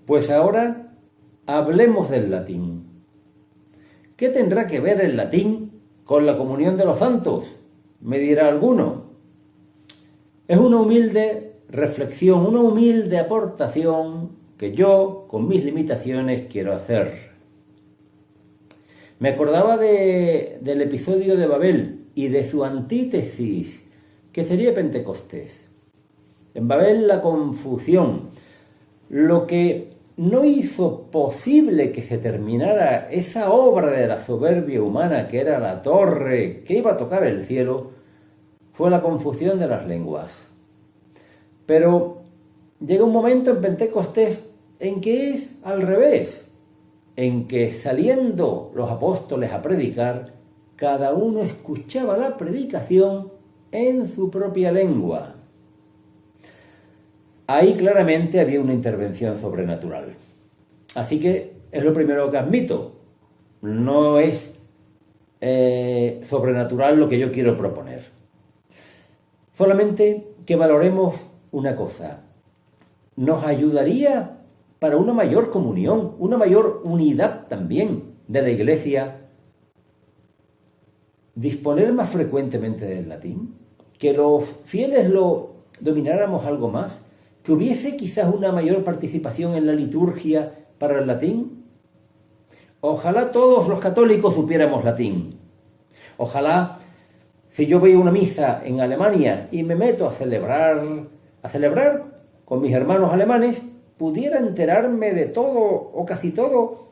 Pues ahora hablemos del latín. ¿Qué tendrá que ver el latín con la comunión de los santos? Me dirá alguno. Es una humilde reflexión, una humilde aportación que yo, con mis limitaciones, quiero hacer. Me acordaba del episodio de Babel y de su antítesis, que sería Pentecostés. En Babel la confusión, lo que no hizo posible que se terminara esa obra de la soberbia humana que era la torre que iba a tocar el cielo, fue la confusión de las lenguas. Pero llega un momento en Pentecostés en que es al revés, en que saliendo los apóstoles a predicar, cada uno escuchaba la predicación en su propia lengua. Ahí claramente había una intervención sobrenatural. Así que es lo primero que admito. No es sobrenatural lo que yo quiero proponer. Solamente que valoremos una cosa. Nos ayudaría para una mayor comunión, una mayor unidad también de la Iglesia, disponer más frecuentemente del latín, que los fieles lo domináramos algo más, que hubiese quizás una mayor participación en la liturgia para el latín. Ojalá todos los católicos supiéramos latín. Ojalá, si yo voy a una misa en Alemania y me meto a celebrar con mis hermanos alemanes, pudiera enterarme de todo o casi todo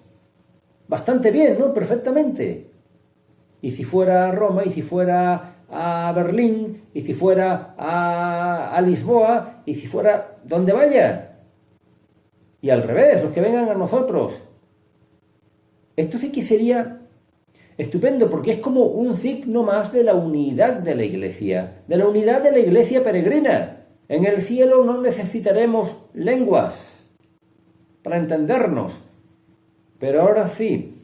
bastante bien, ¿no? Perfectamente. Y si fuera a Roma, y si fuera a Berlín, y si fuera a Lisboa, y si fuera donde vaya. Y al revés, los que vengan a nosotros. Esto sí que sería estupendo, porque es como un signo más de la unidad de la Iglesia, de la unidad de la Iglesia peregrina. En el cielo no necesitaremos lenguas para entendernos, pero ahora sí.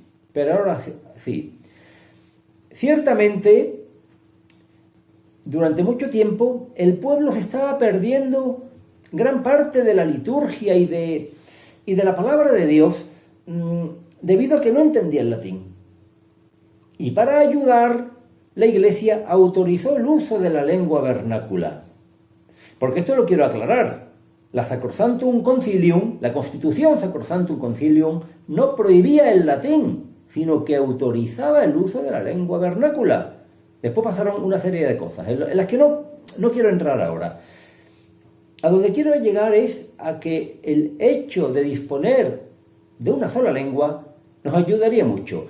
Ciertamente, durante mucho tiempo, el pueblo se estaba perdiendo gran parte de la liturgia y de la palabra de Dios debido a que no entendía el latín. Y para ayudar, la Iglesia autorizó el uso de la lengua vernácula. Porque esto lo quiero aclarar. La Sacrosanctum Concilium, la Constitución Sacrosanctum Concilium, no prohibía el latín, sino que autorizaba el uso de la lengua vernácula. Después pasaron una serie de cosas, en las que no quiero entrar ahora. A donde quiero llegar es a que el hecho de disponer de una sola lengua nos ayudaría mucho.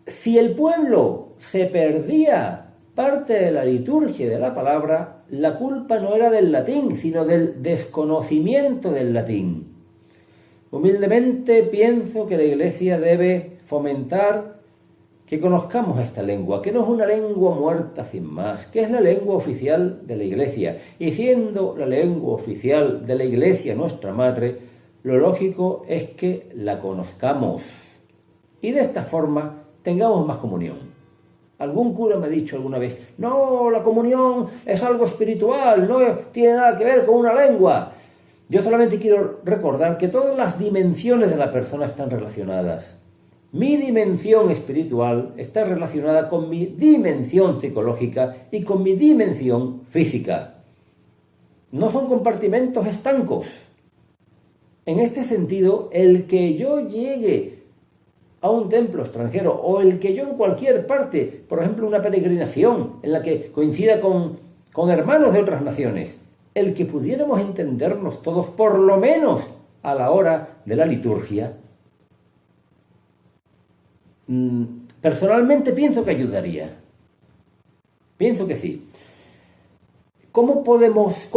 Si el pueblo se perdía parte de la liturgia y de la palabra, la culpa no era del latín, sino del desconocimiento del latín. Humildemente pienso que la Iglesia debe fomentar que conozcamos esta lengua, que no es una lengua muerta sin más, que es la lengua oficial de la Iglesia. Y siendo la lengua oficial de la Iglesia nuestra madre, lo lógico es que la conozcamos. Y de esta forma tengamos más comunión. Algún cura me ha dicho alguna vez, no, la comunión es algo espiritual, no tiene nada que ver con una lengua. Yo solamente quiero recordar que todas las dimensiones de la persona están relacionadas. Mi dimensión espiritual está relacionada con mi dimensión psicológica y con mi dimensión física. No son compartimentos estancos. En este sentido, el que yo llegue a un templo extranjero o el que yo en cualquier parte, por ejemplo una peregrinación en la que coincida con hermanos de otras naciones, el que pudiéramos entendernos todos por lo menos a la hora de la liturgia, personalmente pienso que ayudaría. Pienso que sí. ¿Cómo podemos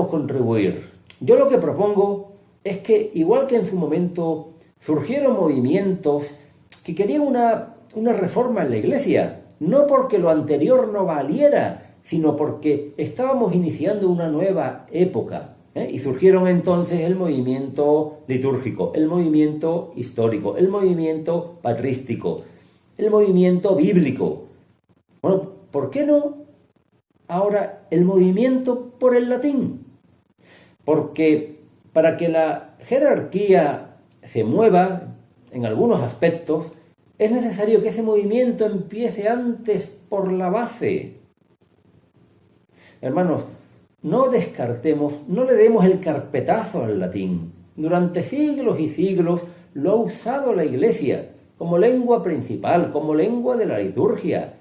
contribuir? Yo lo que propongo es que, igual que en su momento surgieron movimientos que querían una reforma en la Iglesia, no porque lo anterior no valiera, sino porque estábamos iniciando una nueva época, y surgieron entonces el movimiento litúrgico, el movimiento histórico, el movimiento patrístico, el movimiento bíblico. Bueno, ¿por qué no ahora el movimiento por el latín? Porque para que la jerarquía se mueva en algunos aspectos, es necesario que ese movimiento empiece antes por la base. Hermanos, no descartemos, no le demos el carpetazo al latín. Durante siglos y siglos lo ha usado la Iglesia como lengua principal, como lengua de la liturgia.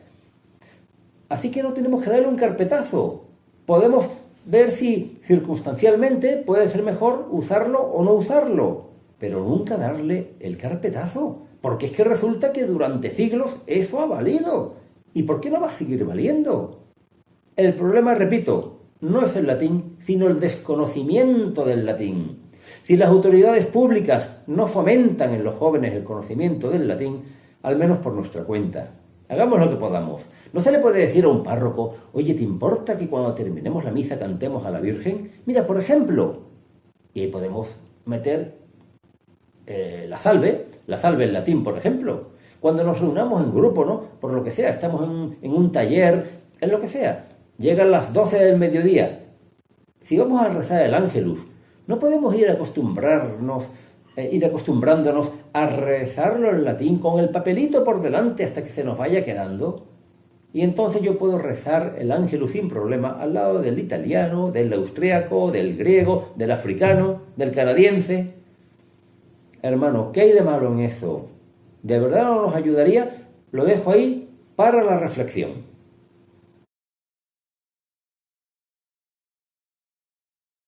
Así que no tenemos que darle un carpetazo. Podemos ver si circunstancialmente puede ser mejor usarlo o no usarlo, pero nunca darle el carpetazo, porque es que resulta que durante siglos eso ha valido. ¿Y por qué no va a seguir valiendo? El problema, repito, no es el latín, sino el desconocimiento del latín. Si las autoridades públicas no fomentan en los jóvenes el conocimiento del latín, al menos por nuestra cuenta, hagamos lo que podamos. No se le puede decir a un párroco: oye, ¿te importa que cuando terminemos la misa cantemos a la Virgen? Mira, por ejemplo, y ahí podemos meter la salve en latín, por ejemplo. Cuando nos reunamos en grupo, ¿no? Por lo que sea, estamos en un taller, en lo que sea. Llegan las 12 del mediodía. Si vamos a rezar el Ángelus, no podemos ir acostumbrándonos a rezarlo en latín con el papelito por delante hasta que se nos vaya quedando. Y entonces yo puedo rezar el Ángelus sin problema al lado del italiano, del austríaco, del griego, del africano, del canadiense. Hermano, ¿qué hay de malo en eso? ¿De verdad no nos ayudaría? Lo dejo ahí para la reflexión.